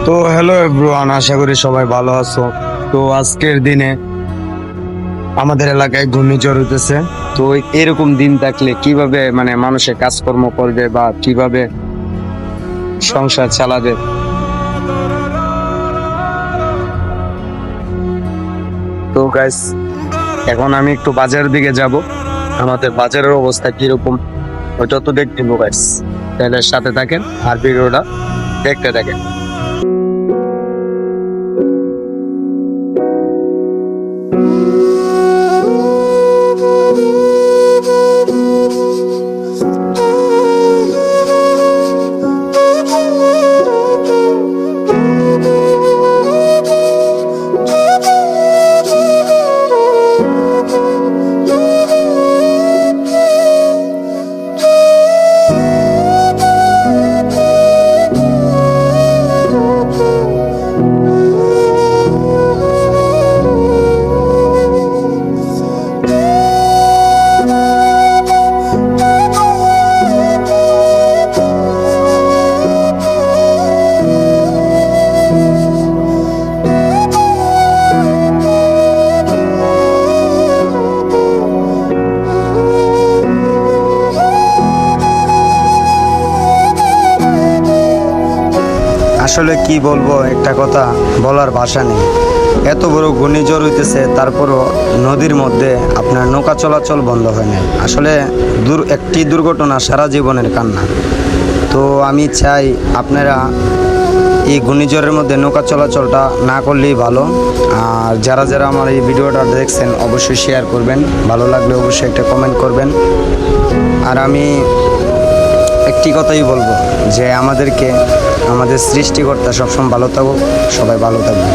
তো hello everyone, আশা করি সবাই ভালো আছো। তো আজকের দিনে আমাদের এলাকায় ঘূর্ণিঝড় হইতেছে। তো এরকম দিন থাকলে কিভাবে মানুষের কাজকর্ম করবে বা কিভাবে সংসার চালাবে। তো গাইস, এখন আমি একটু বাজারের দিকে যাব। আমাদের বাজারের অবস্থা কিরকম ওইটা তো দেখতে নিবো গাইস। তাহলে সাথে থাকেন আর ভিডিওটা দেখতে থাকেন। আসলে কি বলবো, একটা কথা বলার ভাষা নেই। এত বড় ঘূর্ণিঝড় হইতেছে, তারপরও নদীর মধ্যে আপনার নৌকা চলাচল বন্ধ হয় না। আসলে একটি দুর্ঘটনা সারা জীবনের কান্না। তো আমি চাই আপনারা এই ঘূর্ণিঝড়ের মধ্যে নৌকা চলাচলটা না করলেই ভালো। আর যারা যারা আমার এই ভিডিওটা দেখছেন অবশ্যই শেয়ার করবেন, ভালো লাগলে অবশ্যই একটা কমেন্ট করবেন। আর আমি একটি কথাই বলবো যে আমাদের সৃষ্টিকর্তা সবসময় ভালো থাকুক, সবাই ভালো থাকবে।